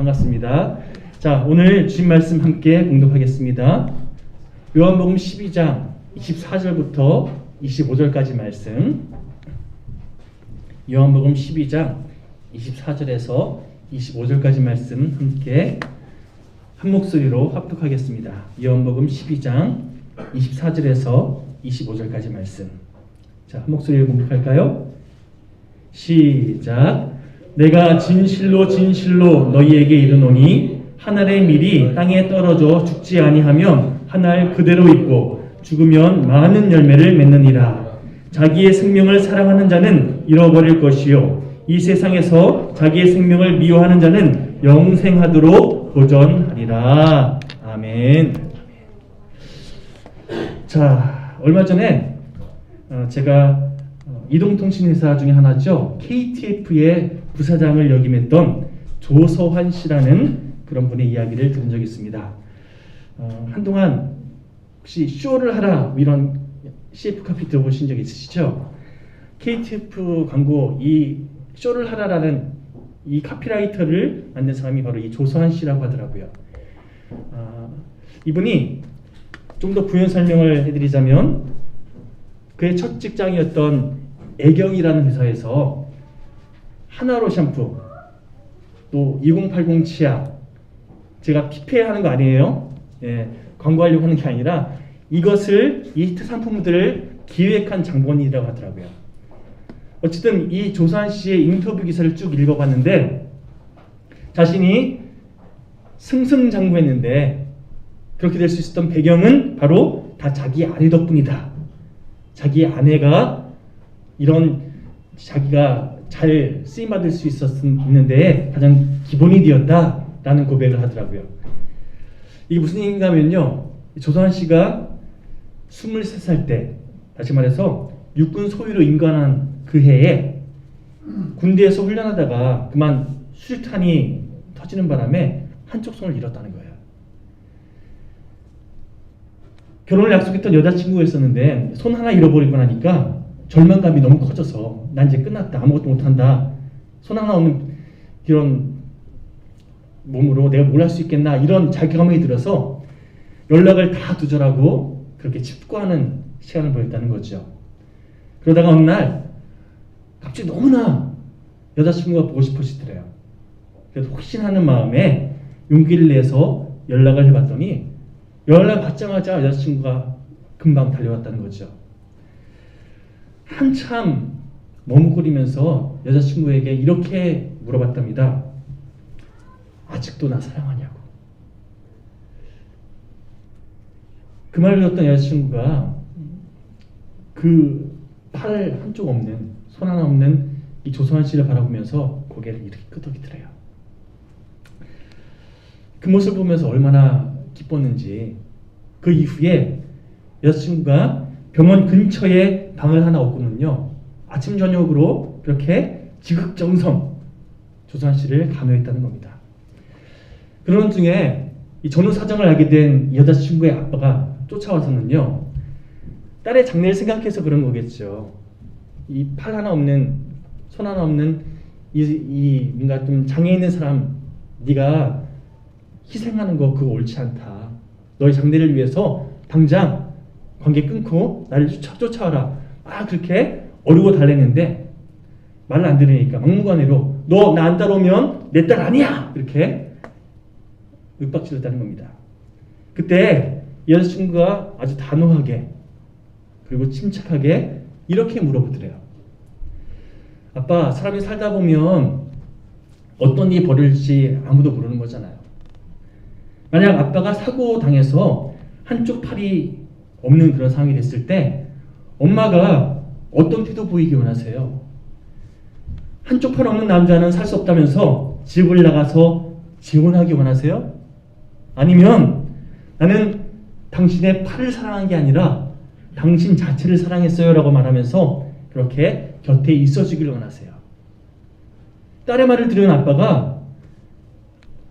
반갑습니다. 자, 오늘 주신 말씀 함께 공독하겠습니다. 요한복음 12장 24절부터 25절까지 말씀. 요한복음 12장 24절에서 25절까지 말씀 함께 한 목소리로 합독하겠습니다. 요한복음 12장 24절에서 25절까지 말씀. 자, 한 목소리로 공독할까요? 시작. 내가 진실로 진실로 너희에게 이르노니 한 알의 밀이 땅에 떨어져 죽지 아니하면 한 알 그대로 있고 죽으면 많은 열매를 맺느니라. 자기의 생명을 사랑하는 자는 잃어버릴 것이요 이 세상에서 자기의 생명을 미워하는 자는 영생하도록 보전하리라. 아멘. 자, 얼마 전에 제가 이동통신회사 중에 하나죠. KTF의 부사장을 역임했던 조서환 씨라는 그런 분의 이야기를 들은 적이 있습니다. 한동안 혹시 쇼를 하라 이런 CF 카피 들어보신 적 있으시죠? KTF 광고 이 쇼를 하라라는 이 카피라이터를 만든 사람이 바로 이 조서환 씨라고 하더라고요. 이분이 좀 더 부연 설명을 해드리자면 그의 첫 직장이었던 애경이라는 회사에서 하나로 샴푸, 또 2080 치약, 제가 PPL 하는 거 아니에요. 예, 광고하려고 하는 게 아니라 이것을 이 히트 상품들을 기획한 장본인이라고 하더라고요. 어쨌든 이 조서환 씨의 인터뷰 기사를 쭉 읽어봤는데 자신이 승승장구했는데 그렇게 될 수 있었던 배경은 바로 다 자기 아내 덕분이다. 자기 아내가 이런 자기가 잘 쓰임받을 수 있는데 가장 기본이 되었다라는 고백을 하더라고요. 이게 무슨 얘기인가면요, 조서환 씨가 23살 때, 다시 말해서 육군 소위로 임관한 그 해에 군대에서 훈련하다가 그만 수류탄이 터지는 바람에 한쪽 손을 잃었다는 거예요. 결혼을 약속했던 여자친구가 있었는데 손 하나 잃어버리고 나니까 절망감이 너무 커져서 난 이제 끝났다, 아무것도 못한다, 손 하나 없는 이런 몸으로 내가 뭘 할 수 있겠나 이런 자괴감이 들어서 연락을 다 두절하고 그렇게 칩고하는 시간을 보냈다는 거죠. 그러다가 어느 날 갑자기 너무나 여자친구가 보고 싶어지더래요. 그래서 혹시나 하는 마음에 용기를 내서 연락을 해봤더니 연락 받자마자 여자친구가 금방 달려왔다는 거죠. 한참 머뭇거리면서 여자친구에게 이렇게 물어봤답니다. 아직도 나 사랑하냐고. 그 말을 듣던 여자친구가 그 팔 한쪽 없는, 손 하나 없는 이 조서환 씨를 바라보면서 고개를 이렇게 끄덕이더래요. 그 모습을 보면서 얼마나 기뻤는지 그 이후에 여자친구가 병원 근처에 방을 하나 얻고는요, 아침 저녁으로 그렇게 지극정성 조서환 씨를 간호했다는 겁니다. 그런 중에 이 전후 사정을 알게 된 여자친구의 아빠가 쫓아와서는요, 딸의 장래를 생각해서 그런 거겠죠. 이 팔 하나 없는, 손 하나 없는 이 뭔가 좀 장애 있는 사람 네가 희생하는 거 그거 옳지 않다. 너의 장래를 위해서 당장 관계 끊고 나를 쫓아와라. 그렇게 어르고 달랬는데 말을 안 들으니까 막무가내로 너 나 안 따라오면 내 딸 아니야! 이렇게 윽박질렀다는 겁니다. 그때 여자친구가 아주 단호하게 그리고 침착하게 이렇게 물어보더래요. 아빠, 사람이 살다 보면 어떤 일이 벌어질지 아무도 모르는 거잖아요. 만약 아빠가 사고 당해서 한쪽 팔이 없는 그런 상황이 됐을 때 엄마가 어떤 태도 보이기 원하세요? 한쪽 팔 없는 남자는 살 수 없다면서 집을 나가서 재혼하기 원하세요? 아니면 나는 당신의 팔을 사랑한 게 아니라 당신 자체를 사랑했어요 라고 말하면서 그렇게 곁에 있어주기를 원하세요? 딸의 말을 들은 아빠가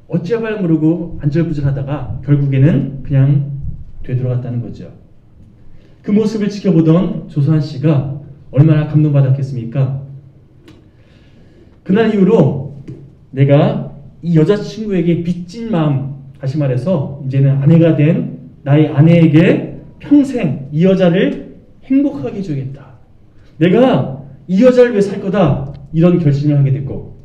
어찌할 모르고 안절부절하다가 결국에는 그냥 되돌아갔다는 거죠. 그 모습을 지켜보던 조서환 씨가 얼마나 감동받았겠습니까? 그날 이후로 내가 이 여자친구에게 빚진 마음, 다시 말해서 이제는 아내가 된 나의 아내에게 평생 이 여자를 행복하게 해주겠다. 내가 이 여자를 위해 살 거다. 이런 결심을 하게 됐고,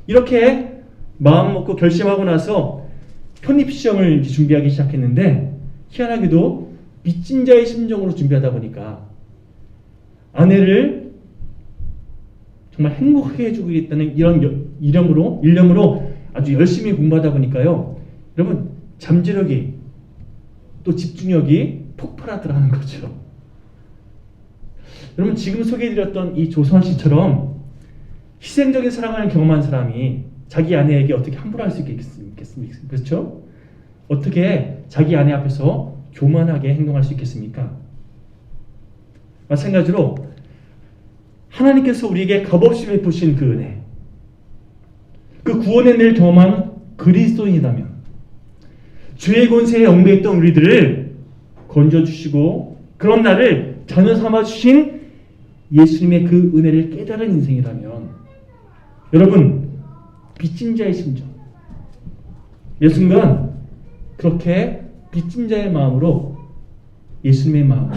이렇게 마음 먹고 결심하고 나서 편입시험을 준비하기 시작했는데, 희한하게도 빚진 자의 심정으로 준비하다 보니까 아내를 정말 행복하게 해주겠다는 이런 일념으로 아주 열심히 공부하다 보니까요, 여러분, 잠재력이 또 집중력이 폭발하더라는 거죠. 여러분, 지금 소개해드렸던 이 조선 씨처럼 희생적인 사랑을 경험한 사람이 자기 아내에게 어떻게 함부로 할 수 있겠습니까? 그렇죠? 어떻게 자기 아내 앞에서 교만하게 행동할 수 있겠습니까? 마찬가지로 하나님께서 우리에게 값없이 베푸신 그 은혜, 그 구원의 은혜를 경험한 그리스도인이라면 죄의 권세에 얽매였던 우리들을 건져주시고 그런 나를 자녀 삼아주신 예수님의 그 은혜를 깨달은 인생이라면, 여러분, 빚진 자의 심정, 매 순간 그렇게 빚진 자의 마음으로 예수님의 마음,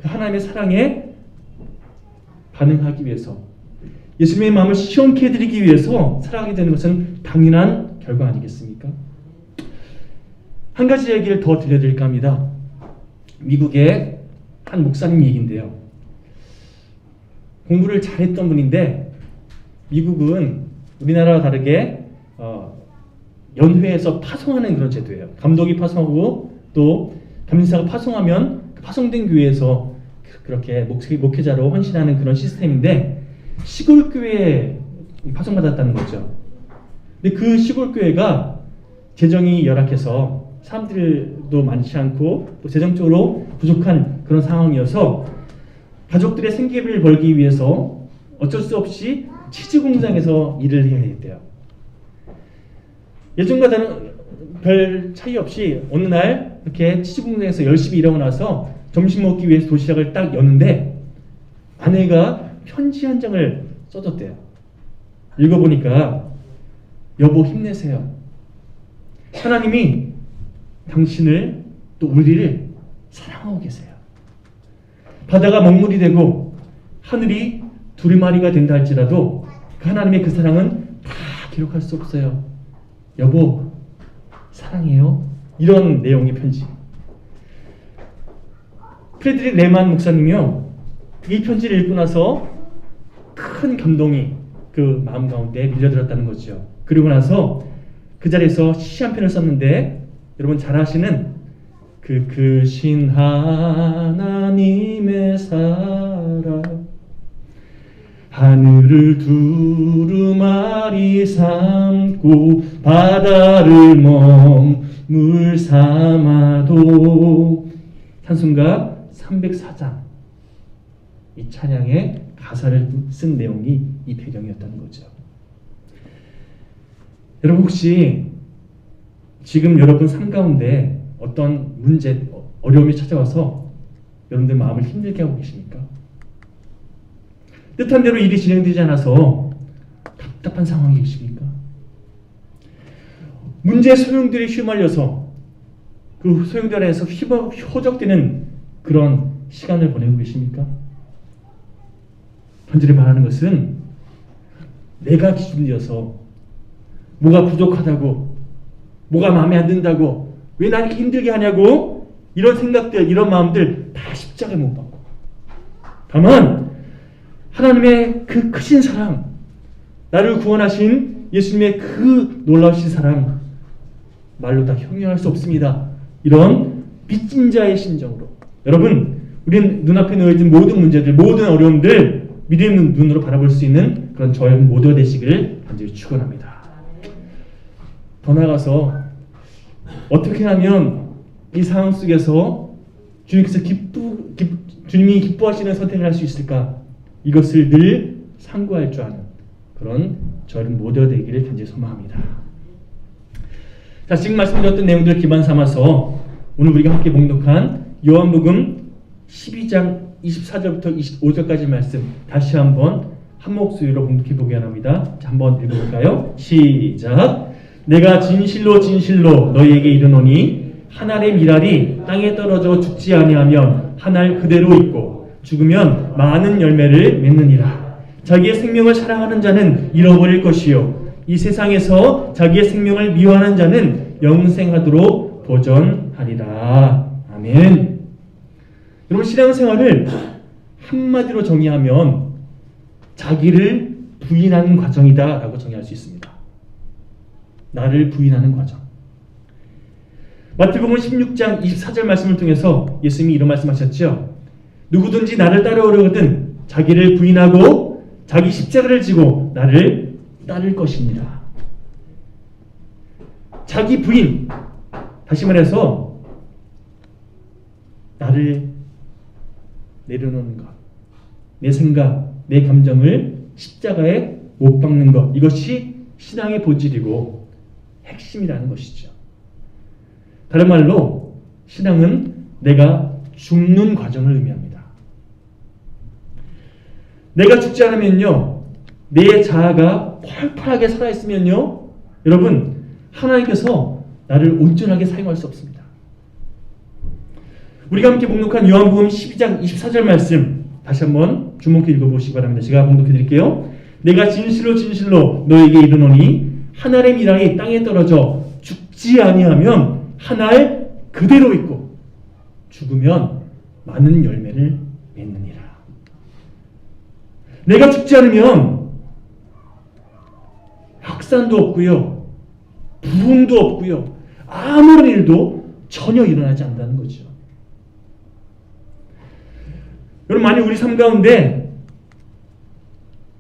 그 하나님의 사랑에 반응하기 위해서, 예수님의 마음을 시원케 해드리기 위해서 살아가게 되는 것은 당연한 결과 아니겠습니까? 한 가지 얘기를 더 들려드릴까 합니다. 미국의 한 목사님 얘기인데요. 공부를 잘했던 분인데, 미국은 우리나라와 다르게 연회에서 파송하는 그런 제도예요. 감독이 파송하고 또 감리사가 파송하면 파송된 교회에서 그렇게 목회자로 헌신하는 그런 시스템인데, 시골 교회에 파송받았다는 거죠. 근데 그 시골 교회가 재정이 열악해서 사람들도 많지 않고 또 재정적으로 부족한 그런 상황이어서 가족들의 생계비를 벌기 위해서 어쩔 수 없이 치즈 공장에서 일을 해야 했대요. 예전과 다른 별 차이 없이 어느 날 이렇게 치즈 공장에서 열심히 일하고 나서 점심 먹기 위해서 도시락을 딱 여는데 아내가 편지 한 장을 써줬대요. 읽어보니까, 여보 힘내세요. 하나님이 당신을 또 우리를 사랑하고 계세요. 바다가 먹물이 되고 하늘이 두루마리가 된다 할지라도 그 하나님의 그 사랑은 다 기록할 수 없어요. 여보 사랑해요. 이런 내용의 편지. 프레드릭 레만 목사님이요, 이 편지를 읽고 나서 큰 감동이 그 마음 가운데 밀려들었다는 거죠. 그리고 나서 그 자리에서 시 한 편을 썼는데, 여러분 잘 아시는 그 크신 하나님의 사랑, 하늘을 두루마리 삼고 바다를 먹물 삼아도, 찬송가 304장 이 찬양의 가사를 쓴 내용이 이 배경이었다는 거죠. 여러분, 혹시 지금 여러분 삶 가운데 어떤 문제, 어려움이 찾아와서 여러분들 마음을 힘들게 하고 계십니까? 뜻한 대로 일이 진행되지 않아서 답답한 상황이 계십니까? 문제의 소용돌이에 휘말려서 그 소용돌이 안에서 허적되는 그런 시간을 보내고 계십니까? 편지를 말하는 것은 내가 기준이어서 뭐가 부족하다고, 뭐가 마음에 안 든다고, 왜 나 이렇게 힘들게 하냐고, 이런 생각들, 이런 마음들 다 십자가에 못 박고, 다만 하나님의 그 크신 사랑, 나를 구원하신 예수님의 그 놀라우신 사랑, 말로 다 형용할 수 없습니다. 이런 빚진 자의 심정으로, 여러분, 우리는 눈앞에 놓여진 모든 문제들, 모든 어려움들 믿음의 눈으로 바라볼 수 있는 그런 저희 모두가 되시기를 간절히 축원합니다. 더 나아가서 어떻게 하면 이 상황 속에서 주님께서 주님이 기뻐하시는 선택을 할 수 있을까? 이것을 늘 상고할 줄 아는 그런 저희 모두가 되기를 간절히 소망합니다. 자, 지금 말씀드렸던 내용들을 기반 삼아서 오늘 우리가 함께 봉독한 요한복음 12장 24절부터 25절까지 말씀 다시 한번 한 목소리로 봉독해 보기 합니다. 자, 한번 읽어볼까요? 시작. 내가 진실로 진실로 너희에게 이르노니 한 알의 밀알이 땅에 떨어져 죽지 아니하면 한 알 그대로 있고 죽으면 많은 열매를 맺느니라. 자기의 생명을 사랑하는 자는 잃어버릴 것이요 이 세상에서 자기의 생명을 미워하는 자는 영생하도록 보전하리라. 아멘. 여러분, 신앙생활을 한마디로 정의하면 자기를 부인하는 과정이다 라고 정의할 수 있습니다. 나를 부인하는 과정. 마태복음 16장 24절 말씀을 통해서 예수님이 이런 말씀하셨죠. 누구든지 나를 따라오려거든 자기를 부인하고 자기 십자가를 지고 나를 따를 것입니다. 자기 부인, 다시 말해서 나를 내려놓는 것, 내 생각, 내 감정을 십자가에 못 박는 것, 이것이 신앙의 본질이고 핵심이라는 것이죠. 다른 말로 신앙은 내가 죽는 과정을 의미합니다. 내가 죽지 않으면요, 내 자아가 펄펄하게 살아있으면요, 여러분, 하나님께서 나를 온전하게 사용할 수 없습니다. 우리가 함께 봉독한 요한복음 12장 24절 말씀 다시 한번 주목해 읽어보시기 바랍니다. 제가 봉독해 드릴게요. 내가 진실로 진실로 너에게 이르노니 한 알의 밀알이 땅에 떨어져 죽지 아니하면 한 알 그대로 있고 죽으면 많은 열매를 맺느니라. 내가 죽지 않으면 확산도 없고요, 부흥도 없고요, 아무런 일도 전혀 일어나지 않는다는 거죠. 여러분, 만약 우리 삶 가운데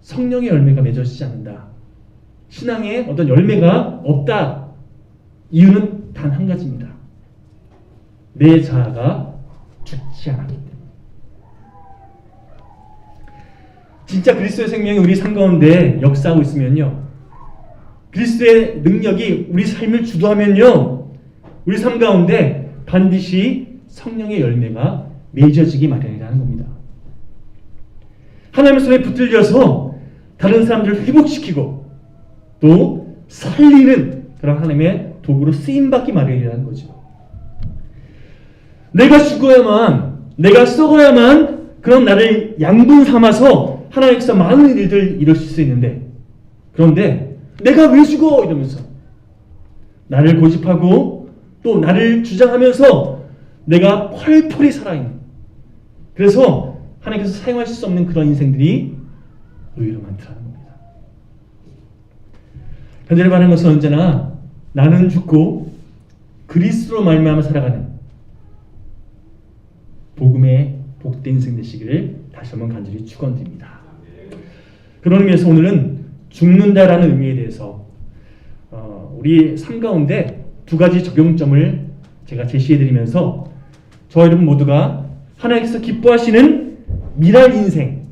성령의 열매가 맺어지지 않는다, 신앙에 어떤 열매가 없다, 이유는 단 한 가지입니다. 내 자아가 죽지 않았기 때문에. 진짜 그리스도의 생명이 우리 삶 가운데 역사하고 있으면요, 그리스도의 능력이 우리 삶을 주도하면요, 우리 삶 가운데 반드시 성령의 열매가 맺어지기 마련이라는 겁니다. 하나님의 손에 붙들려서 다른 사람들을 회복시키고 또 살리는 그런 하나님의 도구로 쓰임받기 마련이라는 거죠. 내가 죽어야만, 내가 썩어야만 그런 나를 양분 삼아서 하나님께서 많은 일들을 이루실 수 있는데, 그런데 내가 왜 죽어? 이러면서 나를 고집하고 또 나를 주장하면서 내가 펄펄이 살아있는, 그래서 하나님께서 사용하실 수 없는 그런 인생들이 의외로 많다는 겁니다. 현재를 말하는 것은 언제나 나는 죽고 그리스도로 말미암아 살아가는 복음의 복된 인생 되시기를 다시 한번 간절히 축원드립니다. 그런 의미에서 오늘은 죽는다라는 의미에 대해서 우리 삶 가운데 두 가지 적용점을 제가 제시해드리면서 저와 여러분 모두가 하나님께서 기뻐하시는 미랄 인생,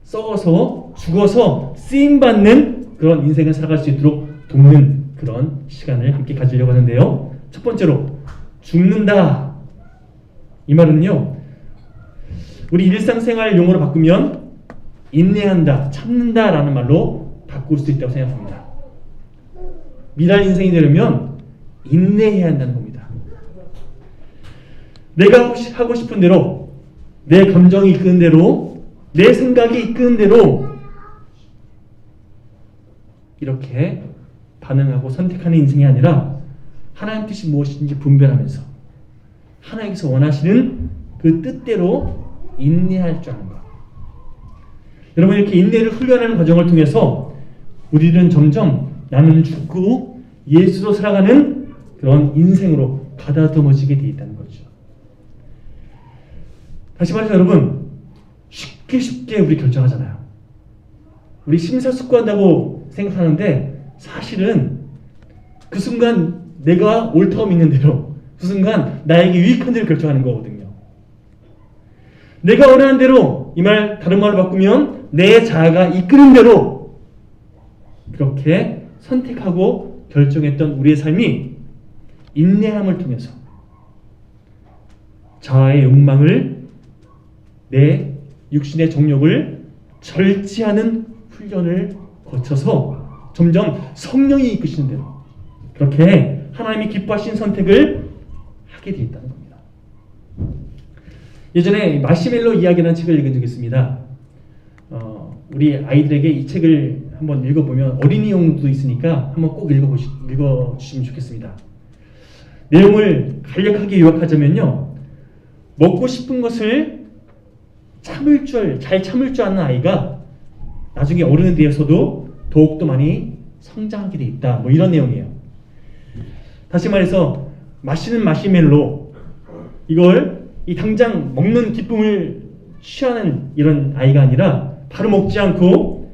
썩어서 죽어서 쓰임받는 그런 인생을 살아갈 수 있도록 돕는 그런 시간을 함께 가지려고 하는데요. 첫 번째로 죽는다, 이 말은요, 우리 일상생활 용어로 바꾸면 인내한다, 참는다 라는 말로 바꿀 수 있다고 생각합니다. 미랄 인생이 되려면 인내해야 한다는 겁니다. 내가 하고 싶은 대로, 내 감정이 이끄는 대로, 내 생각이 이끄는 대로 이렇게 반응하고 선택하는 인생이 아니라 하나님 뜻이 무엇인지 분별하면서 하나님께서 원하시는 그 뜻대로 인내할 줄 아는 것. 여러분, 이렇게 인내를 훈련하는 과정을 통해서 우리는 점점 나는 죽고 예수로 살아가는 그런 인생으로 가다듬어지게 되어 있다는 거죠. 다시 말해서 여러분, 쉽게 우리 결정하잖아요. 우리 심사숙고한다고 생각하는데 사실은 그 순간 내가 옳다고 믿는 대로, 그 순간 나에게 유익한 대로 결정하는 거거든요. 내가 원하는 대로, 이 말 다른 말로 바꾸면 내 자아가 이끄는 대로 그렇게 선택하고 결정했던 우리의 삶이 인내함을 통해서 자아의 욕망을, 내 육신의 정욕을 절제하는 훈련을 거쳐서 점점 성령이 이끄시는 대로 그렇게 하나님이 기뻐하신 선택을 하게 되어 있다는 겁니다. 예전에 마시멜로 이야기라는 책을 읽은 적이 있습니다. 우리 아이들에게 이 책을 한번 읽어보면 어린이용도 있으니까 한번 꼭 읽어주시면 좋겠습니다. 내용을 간략하게 요약하자면요, 먹고 싶은 것을 잘 참을 줄 아는 아이가 나중에 어른이 되어서도 더욱더 많이 성장하게 돼 있다. 뭐 이런 내용이에요. 다시 말해서 마시는 마시멜로 이걸 당장 먹는 기쁨을 취하는 이런 아이가 아니라 바로 먹지 않고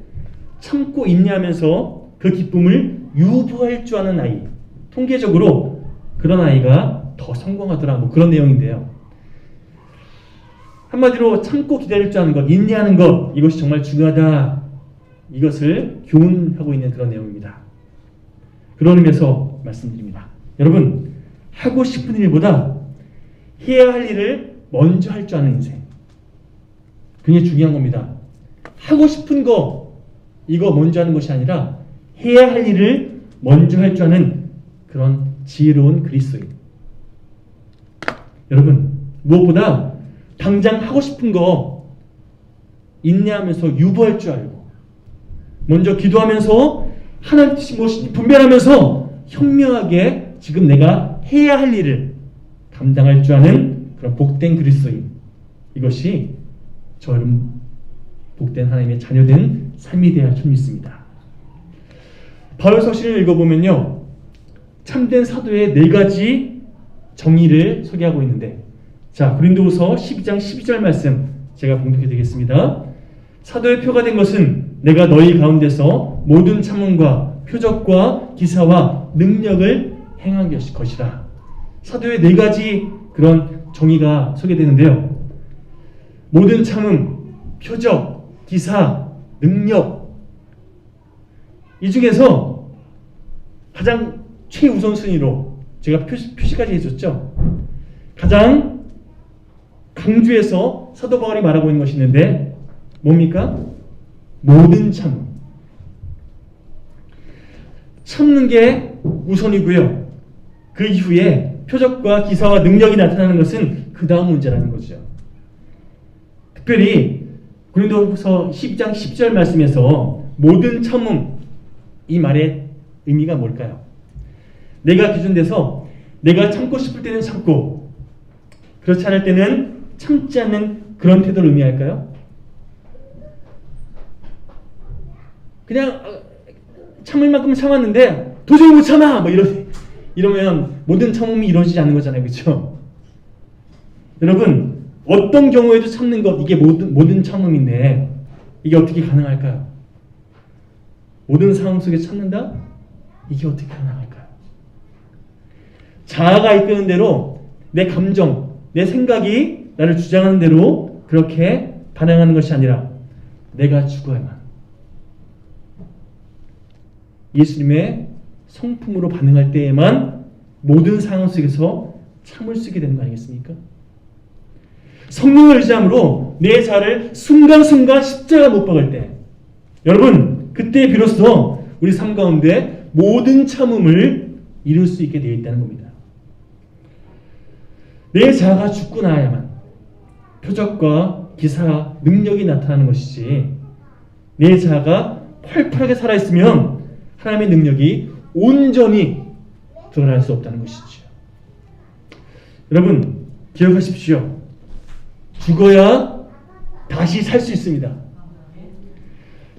참고 인내하면서 그 기쁨을 유보할 줄 아는 아이, 통계적으로 그런 아이가 더 성공하더라. 뭐 그런 내용인데요. 한마디로 참고 기다릴 줄 아는 것, 인내하는 것, 이것이 정말 중요하다. 이것을 교훈하고 있는 그런 내용입니다. 그런 의미에서 말씀드립니다. 여러분, 하고 싶은 일보다 해야 할 일을 먼저 할 줄 아는 인생, 굉장히 중요한 겁니다. 하고 싶은 거 이거 먼저 하는 것이 아니라 해야 할 일을 먼저 할 줄 아는 그런 지혜로운 그리스도인. 여러분, 무엇보다 당장 하고 싶은 거 인내하면서 유보할 줄 알고 먼저 기도하면서 하나님 뜻이 무엇인지 분별하면서 현명하게 지금 내가 해야 할 일을 감당할 줄 아는 그런 복된 그리스도인, 이것이 저는 복된 하나님의 자녀된 삶이 되어야 좀 믿습니다. 바울 서신을 읽어보면요, 참된 사도의 4가지 정의를 소개하고 있는데, 자, 고린도후서 12장 12절 말씀 제가 봉독해 드리겠습니다. 사도의 표가 된 것은 내가 너희 가운데서 모든 참음과 표적과 기사와 능력을 행한 것이라. 사도의 4가지 그런 정의가 소개되는데요, 모든 참음, 표적, 기사, 능력, 이 중에서 가장 최우선순위로 제가 표시까지 해줬죠. 가장 강조해서 사도 바울이 말하고 있는 것이 있는데 뭡니까? 모든 참음. 참는 게 우선이고요. 그 이후에 표적과 기사와 능력이 나타나는 것은 그 다음 문제라는 거죠. 특별히 고린도후서 12장 10절 말씀에서 모든 참음, 이 말의 의미가 뭘까요? 내가 기준돼서 내가 참고 싶을 때는 참고 그렇지 않을 때는 참지 않는 그런 태도를 의미할까요? 그냥 참을 만큼 참았는데 도저히 못 참아! 뭐 이러면 모든 참음이 이루어지지 않는 거잖아요. 그렇죠? 여러분, 어떤 경우에도 참는 것, 이게 모든 참음인데 이게 어떻게 가능할까요? 모든 상황 속에 참는다? 이게 어떻게 가능할까요? 자아가 이끄는 대로 내 감정, 내 생각이 나를 주장하는 대로 그렇게 반응하는 것이 아니라 내가 죽어야만 예수님의 성품으로 반응할 때에만 모든 상황 속에서 참을 수 있게 되는 거 아니겠습니까? 성령을 의지함으로 내 자를 순간순간 십자가 못 박을 때, 여러분, 그때 비로소 우리 삶 가운데 모든 참음을 이룰 수 있게 되어 있다는 겁니다. 내 자아가 죽고 나야만 표적과 기사, 능력이 나타나는 것이지, 내 자아가 활발하게 살아있으면 하나님의 능력이 온전히 드러날 수 없다는 것이죠. 여러분, 기억하십시오. 죽어야 다시 살 수 있습니다.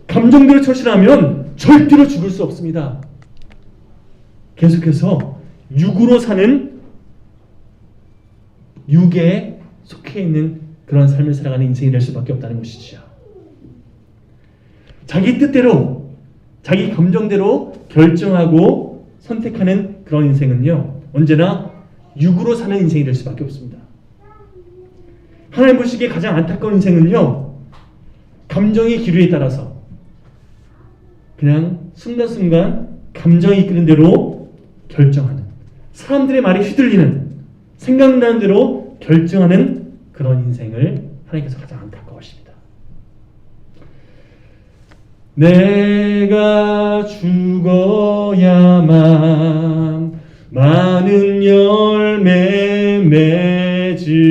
감정대로 처신하면 절대로 죽을 수 없습니다. 계속해서 육으로 사는, 육에 속해 있는 그런 삶을 살아가는 인생이 될 수밖에 없다는 것이죠. 자기 뜻대로, 자기 감정대로 결정하고 선택하는 그런 인생은요, 언제나 육으로 사는 인생이 될 수밖에 없습니다. 하나님 보시기에 가장 안타까운 인생은요, 감정의 기류에 따라서 그냥 순간순간 감정이 이끄는 대로 결정하는, 사람들의 말에 휘둘리는, 생각나는 대로 결정하는 그런 인생을 하나님께서 가장 안타까워하십니다. 내가 죽어야만 많은 열매 맺으리.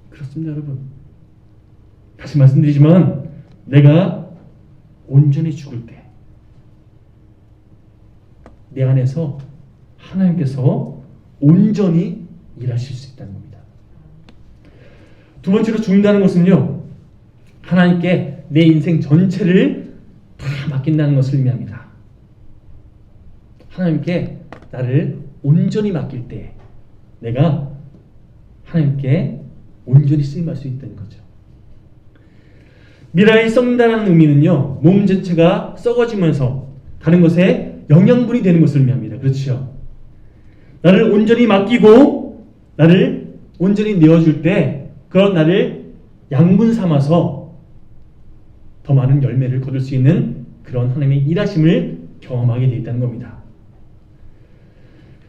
그렇습니다, 여러분. 다시 말씀드리지만 내가 온전히 죽을 때 내 안에서 하나님께서 온전히 일하실 수 있다는 겁니다. 두 번째로 죽는다는 것은요, 하나님께 내 인생 전체를 다 맡긴다는 것을 의미합니다. 하나님께 나를 온전히 맡길 때 내가 하나님께 온전히 쓰임할 수 있다는 거죠. 미라에 썩는다는 의미는요, 몸 전체가 썩어지면서 다른 것에 영양분이 되는 것을 의미합니다. 그렇죠? 나를 온전히 맡기고 나를 온전히 내어줄 때 그런 나를 양분 삼아서 더 많은 열매를 거둘 수 있는 그런 하나님의 일하심을 경험하게 되어 있다는 겁니다.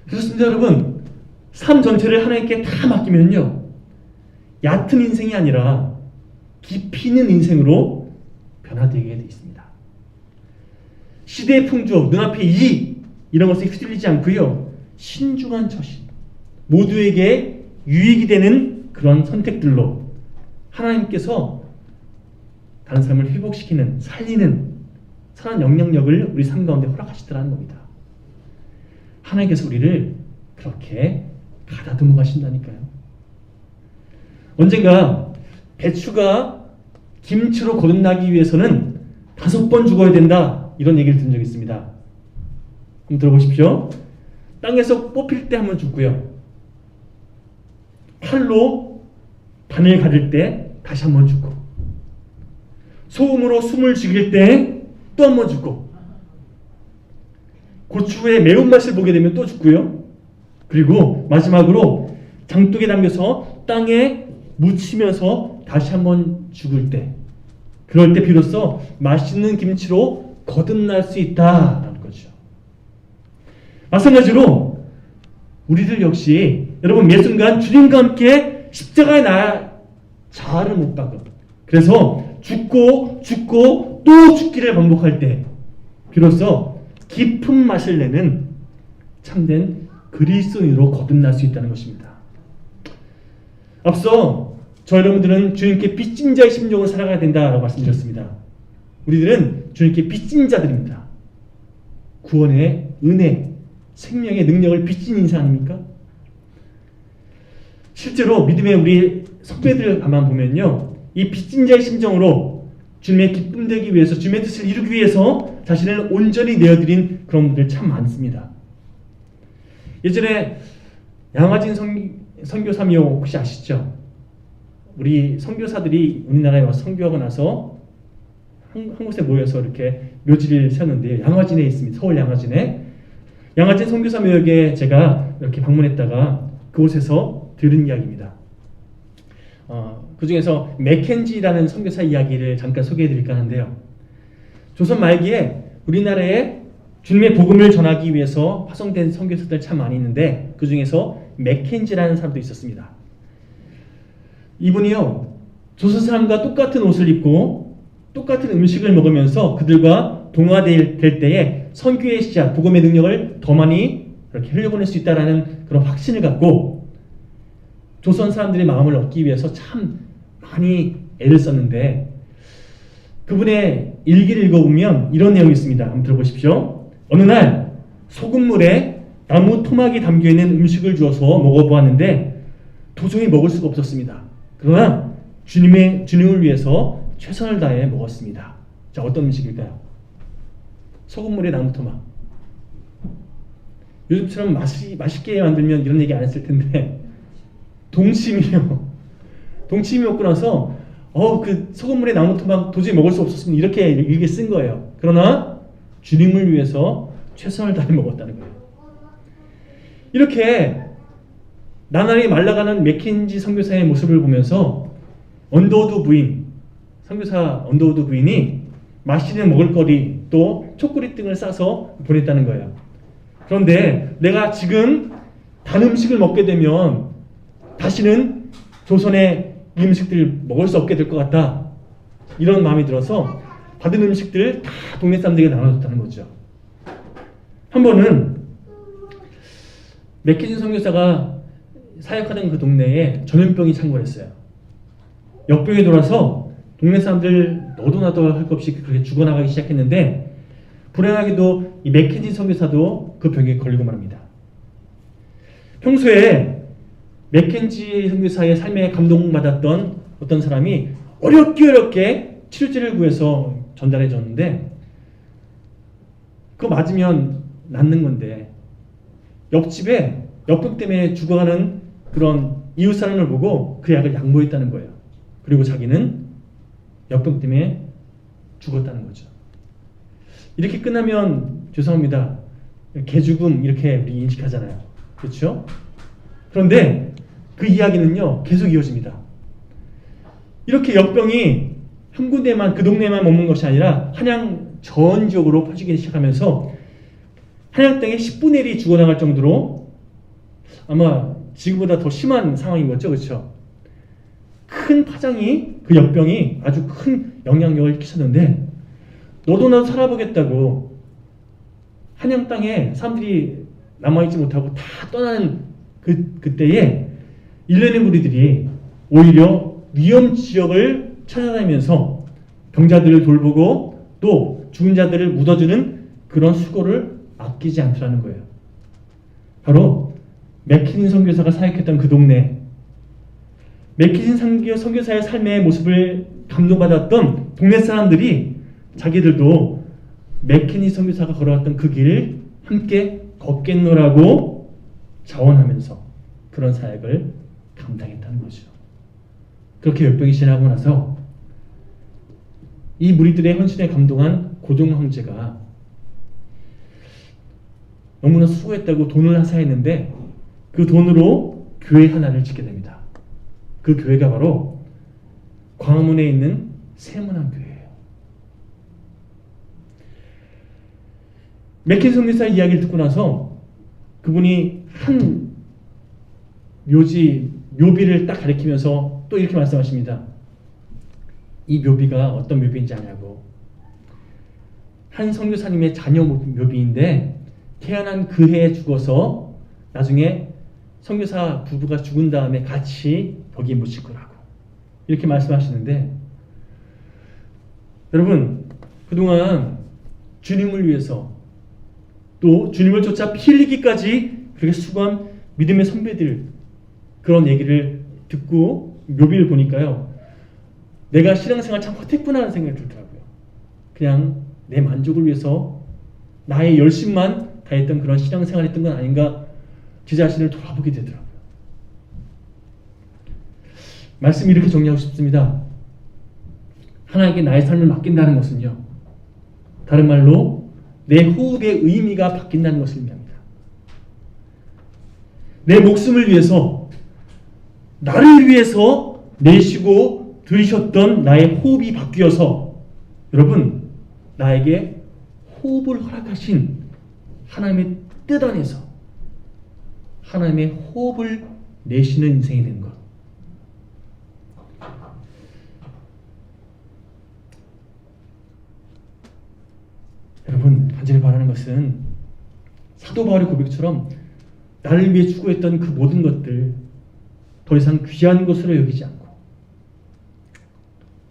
그렇습니다, 여러분. 삶 전체를 하나님께 다 맡기면요, 얕은 인생이 아니라 깊이 있는 인생으로 변화되게 되어 있습니다. 시대의 풍조, 눈앞의 이익 이런 것에 휘둘리지 않고요, 신중한 처신, 모두에게 유익이 되는 그런 선택들로 하나님께서 다른 사람을 회복시키는, 살리는 선한 영향력을 우리 삶 가운데 허락하시더라는 겁니다. 하나님께서 우리를 그렇게 가다듬어 가신다니까요. 언젠가 배추가 김치로 거듭나기 위해서는 5번 죽어야 된다, 이런 얘기를 들은 적이 있습니다. 한번 들어보십시오. 땅에서 뽑힐 때 한번 죽고요, 칼로 바늘 가릴 때 다시 한번 죽고, 소음으로 숨을 죽일 때 또 한번 죽고, 고추의 매운맛을 보게 되면 또 죽고요, 그리고 마지막으로 장독에 담겨서 땅에 묻히면서 다시 한번 죽을 때, 그럴 때 비로소 맛있는 김치로 거듭날 수 있다라는 거죠. 마찬가지로 우리들 역시 여러분, 매 순간 주님과 함께 십자가에 자아를 못 박음, 그래서 죽고 또 죽기를 반복할 때 비로소 깊은 맛을 내는 참된 그리스도인으로 거듭날 수 있다는 것입니다. 앞서 저 여러분들은 주님께 빚진 자의 심정을 살아가야 된다라고 말씀드렸습니다. 우리들은 주님께 빚진 자들입니다. 구원의 은혜, 생명의 능력을 빚진 인사 아닙니까? 실제로 믿음의 우리 선배들 가만 보면요, 이 빚진 자의 심정으로 주님의 기쁨 되기 위해서, 주님의 뜻을 이루기 위해서 자신을 온전히 내어드린 그런 분들 참 많습니다. 예전에 양화진 선교사묘 혹시 아시죠? 우리 선교사들이 우리나라에 와서 선교하고 나서 한 곳에 모여서 이렇게 묘지를 세웠는데요, 양화진에 있습니다. 서울 양화진에. 양화진 선교사묘역에 제가 이렇게 방문했다가 그곳에서 들은 이야기입니다. 그 중에서 맥켄지라는 선교사 이야기를 잠깐 소개해 드릴까 하는데요. 조선 말기에 우리나라에 주님의 복음을 전하기 위해서 파송된 선교사들 참 많이 있는데 그 중에서 맥켄지라는 사람도 있었습니다. 이분이요, 조선 사람과 똑같은 옷을 입고 똑같은 음식을 먹으면서 그들과 동화될 때에 선교의 씨앗, 복음의 능력을 더 많이 이렇게 흘려보낼 수 있다는 그런 확신을 갖고 조선 사람들의 마음을 얻기 위해서 참 많이 애를 썼는데, 그분의 일기를 읽어보면 이런 내용이 있습니다. 한번 들어보십시오. 어느 날 소금물에 나무 토막이 담겨있는 음식을 주어서 먹어보았는데 도저히 먹을 수가 없었습니다. 그러나 주님을 위해서 최선을 다해 먹었습니다. 자, 어떤 음식일까요? 소금물에 나무 토막. 요즘처럼 맛있게 만들면 이런 얘기 안 했을 텐데 동치미요. 동치미 먹고 나서 그 소금물에 나무 토막 도저히 먹을 수 없었으면 이렇게 일기 쓴 거예요. 그러나 주님을 위해서 최선을 다해 먹었다는 거예요. 이렇게 나날이 말라가는 맥켄지 선교사의 모습을 보면서 선교사 언더우드 부인이 맛있는 먹을거리 또 초콜릿 등을 싸서 보냈다는 거예요. 그런데 내가 지금 단 음식을 먹게 되면 다시는 조선의 이 음식들을 먹을 수 없게 될 것 같다. 이런 마음이 들어서 받은 음식들을 다 동네 사람들에게 나눠줬다는 거죠. 한 번은 맥케진 선교사가 사역하던 그 동네에 전염병이 창궐했어요. 역병이 돌아서 동네 사람들 너도 나도 할 것 없이 그렇게 죽어나가기 시작했는데, 불행하게도 이 맥케진 선교사도 그 병에 걸리고 말합니다. 평소에 맥켄지 선교사의 삶에 감동받았던 어떤 사람이 어렵게 치료제를 구해서 전달해 줬는데, 그거 맞으면 낫는 건데 옆집에 역병 때문에 죽어가는 그런 이웃 사람을 보고 그 약을 양보했다는 거예요. 그리고 자기는 역병 때문에 죽었다는 거죠. 이렇게 끝나면 죄송합니다, 개죽음 이렇게 우리 인식하잖아요. 그렇죠? 그런데 그 이야기는요 계속 이어집니다. 이렇게 역병이 한 군데만, 그 동네만 머문 것이 아니라 한양 전 지역으로 퍼지기 시작하면서 한양 땅에 10분의 1이 죽어나갈 정도로, 아마 지금보다 더 심한 상황인 거죠. 그렇죠? 큰 파장이, 그 역병이 아주 큰 영향력을 끼쳤는데, 너도 나도 살아보겠다고 한양 땅에 사람들이 남아있지 못하고 다 떠나는 그때에 일련의 무리들이 오히려 위험 지역을 찾아다니면서 병자들을 돌보고 또 죽은 자들을 묻어주는 그런 수고를 아끼지 않더라는 거예요. 바로 맥키닌 선교사가 사역했던 그 동네, 맥키닌 선교사의 삶의 모습을 감동받았던 동네 사람들이 자기들도 맥키닌 선교사가 걸어왔던 그 길을 함께 걷겠노라고 자원하면서 그런 사역을 감당했다는 거죠. 그렇게 역병이 지나고 나서 이 무리들의 헌신에 감동한 고종 황제가 너무나 수고했다고 돈을 하사했는데, 그 돈으로 교회 하나를 짓게 됩니다. 그 교회가 바로 광화문에 있는 세문안교회예요. 맥킨 선교사의 이야기를 듣고 나서 그분이 한 묘비를 딱 가리키면서 또 이렇게 말씀하십니다. 이 묘비가 어떤 묘비인지 아냐고. 한 선교사님의 자녀 묘비인데 태어난 그 해에 죽어서 나중에 선교사 부부가 죽은 다음에 같이 거기에 묻힐 거라고 이렇게 말씀하시는데, 여러분 그동안 주님을 위해서 또 주님을 쫓아 피 흘리기까지 그렇게 수고한 믿음의 선배들, 그런 얘기를 듣고 묘비를 보니까요, 내가 신앙생활 참 헛했구나 하는 생각이 들더라고요. 그냥 내 만족을 위해서 나의 열심만 다했던 그런 신앙생활을 했던 건 아닌가, 제 자신을 돌아보게 되더라고요. 말씀을 이렇게 정리하고 싶습니다. 하나님께 나의 삶을 맡긴다는 것은요, 다른 말로 내 호흡의 의미가 바뀐다는 것을 의미합니다. 내 목숨을 위해서, 나를 위해서 내쉬고 들이셨던 나의 호흡이 바뀌어서, 여러분 나에게 호흡을 허락하신 하나님의 뜻 안에서 하나님의 호흡을 내쉬는 인생이 된 것. 여러분 간절히 바라는 것은 사도 바울의 고백처럼 나를 위해 추구했던 그 모든 것들 더 이상 귀한 것으로 여기지 않고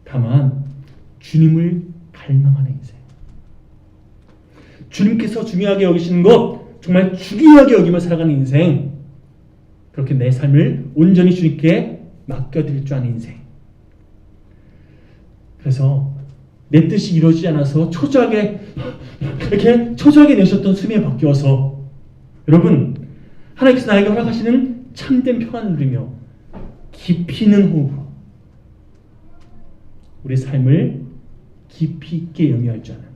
다만 주님을 갈망하는 인생, 주님께서 중요하게 여기시는 것 정말 중요하게 여기며 살아가는 인생, 그렇게 내 삶을 온전히 주님께 맡겨드릴 줄 아는 인생. 그래서 내 뜻이 이루어지지 않아서 초조하게 내셨던 숨에 바뀌어서, 여러분 하나님께서 나에게 허락하시는 참된 평안을 누리며 깊이 있는 호흡으로 우리 삶을 깊이 있게 영위할 줄 아는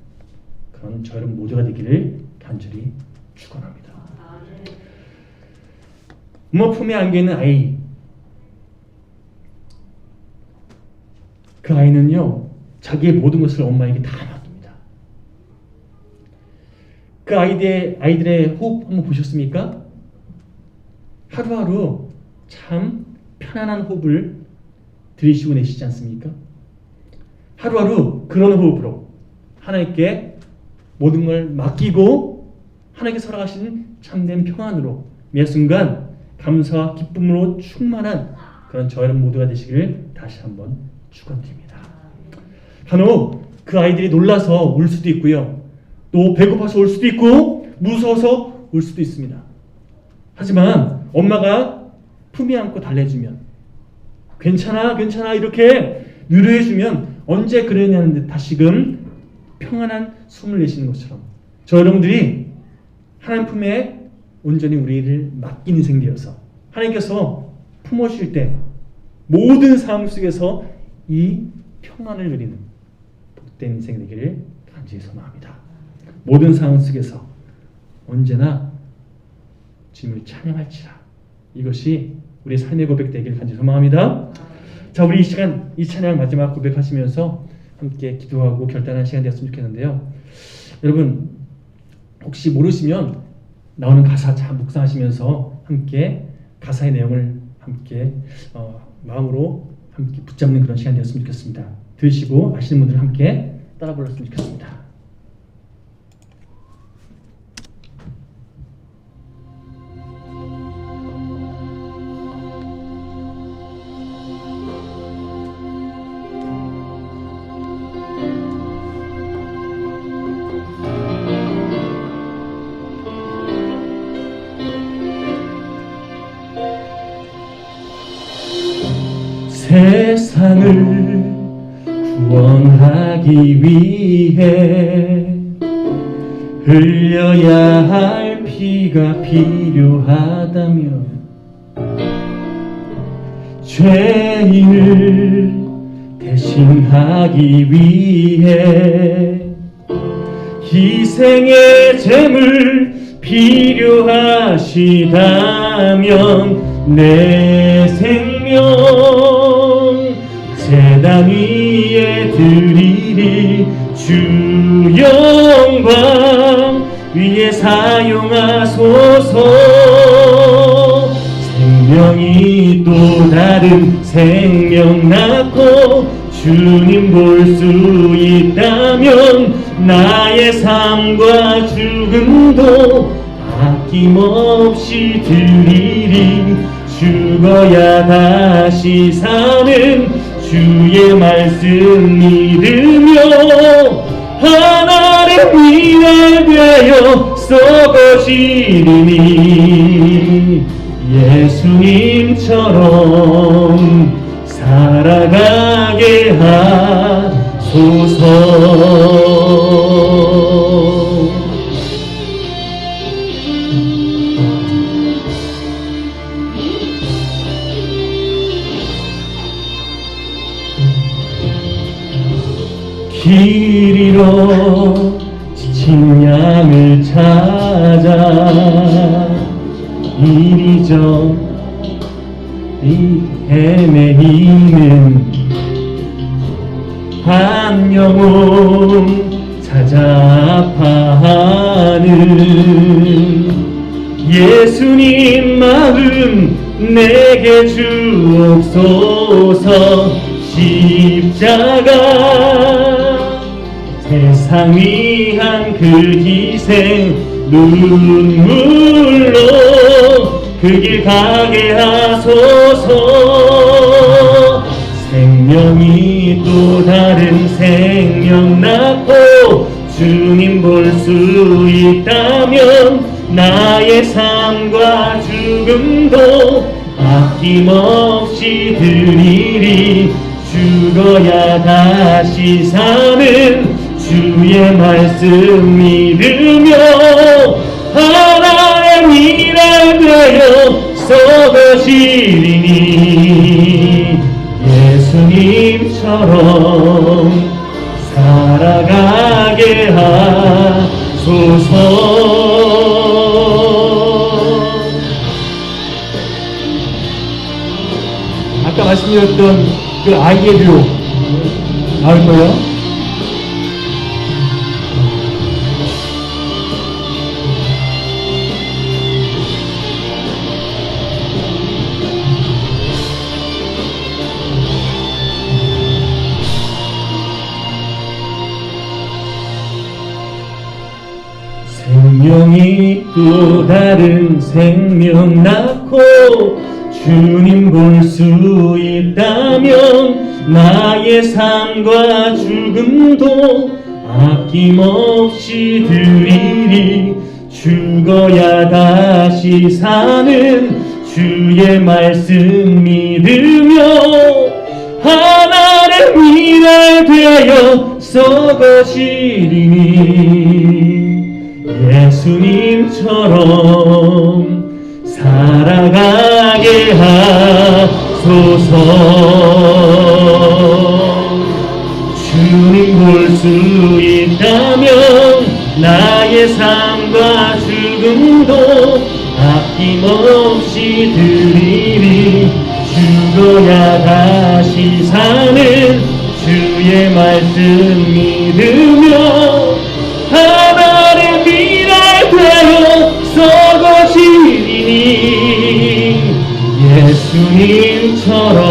그런 저 여러분 모두가 되기를 간절히 축원합니다. 부모 품에 안겨있는 아이, 그 아이는요 자기의 모든 것을 엄마에게 다 맡깁니다. 그 아이들의 호흡 한번 보셨습니까? 하루하루 참 편안한 호흡을 들이쉬고 내쉬지 않습니까? 하루하루 그런 호흡으로 하나님께 모든 걸 맡기고 하나님께 살아가시는 참된 평안으로 매 순간 감사와 기쁨으로 충만한 그런 저 여러분 모두가 되시기를 다시 한번 축원드립니다. 간혹 그 아이들이 놀라서 울 수도 있고요. 또 배고파서 울 수도 있고 무서워서 울 수도 있습니다. 하지만 엄마가 품에 안고 달래주면 괜찮아 괜찮아 이렇게 위로해주면 언제 그러냐는데 다시금 평안한 숨을 내쉬는 것처럼 저 여러분들이 하나님 품에 온전히 우리를 맡긴 인생 되어서 하나님께서 품어주실 때 모든 삶 속에서 이 평안을 누리는 복된 인생 되기를 간절히 소망합니다. 모든 상황 속에서 언제나 주님을 찬양할지라 이것이 우리 삶의 고백 되기를 간절히 소망합니다. 자, 우리 이 시간 이 찬양 마지막 고백하시면서 함께 기도하고 결단하는 시간 되었으면 좋겠는데요. 여러분 혹시 모르시면 나오는 가사 잘 묵상하시면서 함께 가사의 내용을 함께 마음으로 함께 붙잡는 그런 시간 되었으면 좋겠습니다. 들으시고 아시는 분들 함께 따라 불렀으면 좋겠습니다. 세상을 구원하기 위해 흘려야 할 피가 필요하다면 죄인을 대신하기 위해 희생의 제물 필요하시다면 내 생명 제단 위에 드리리 주 영광 위에 사용하소서. 생명이 또 다른 생명 낳고 주님 볼 수 있다면 나의 삶과 죽음도 아낌없이 드리리. 죽어야 다시 사는 주의 말씀 믿으며 하나님 일에 되어 썩어지리니 예수님처럼 살아가게 하소서. 길 잃어 지친 양을 찾아 이리저리 헤매이는 한 영혼 찾아 아파하는 예수님 마음 내게 주옵소서. 십자가 세상 위한 그 희생 눈물로 그 길 가게 하소서. 생명이 또 다른 생명 낳고 주님 볼 수 있다면 나의 삶과 죽음도 아낌없이 드리리. 죽어야 다시 사는 주의 말씀 믿으며 하나님 일에 되어 썩어지리니 예수님처럼 살아가게 하소서. 아까 말씀드렸던 그 아이의 뷰 나올 거예요. 분명히 또 다른 생명 낳고 주님 볼 수 있다면 나의 삶과 죽음도 아낌없이 드리리. 죽어야 다시 사는 주의 말씀 믿으며 하나의 미랄 되어 썩어지리니 예수님처럼 살아가게 하소서. 주님 볼 수 있다면 나의 삶과 죽음도 아낌없이 드리리. 죽어야 다시 사는 주의 말씀 믿으며 하나의 미랄 되어 썩어지리니 예수님처럼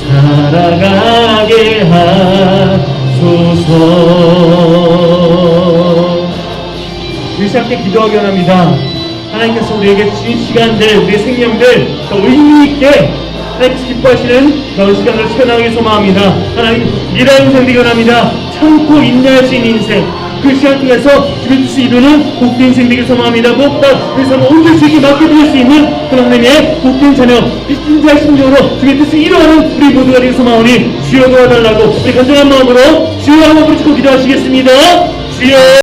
살아가게 하소서. 우리 함께 기도하기 원합니다. 하나님께서 우리에게 주신 시간들, 우리의 생명들 더 의미있게 하나님께서 기뻐하시는 그런 시간을 채워나가기 소망합니다. 하나님 미래 인생 되기 원합니다. 참고 인내할 수 있는 인생, 그 시간 통해서 주의 뜻을 이루는 복된 인생 되길 소망합니다. 무엇보다 우리 삶을 온전히 주에게 맡겨드릴 수 있는 그런 하나님의 복된 자녀, 인자의 심정으로 주의 뜻을 이루어가는 우리 모두가 되길 소망하오니 주여 도와달라고 우리 간절한 마음으로 주여 한번 부르짖고 기도하시겠습니다. 주여.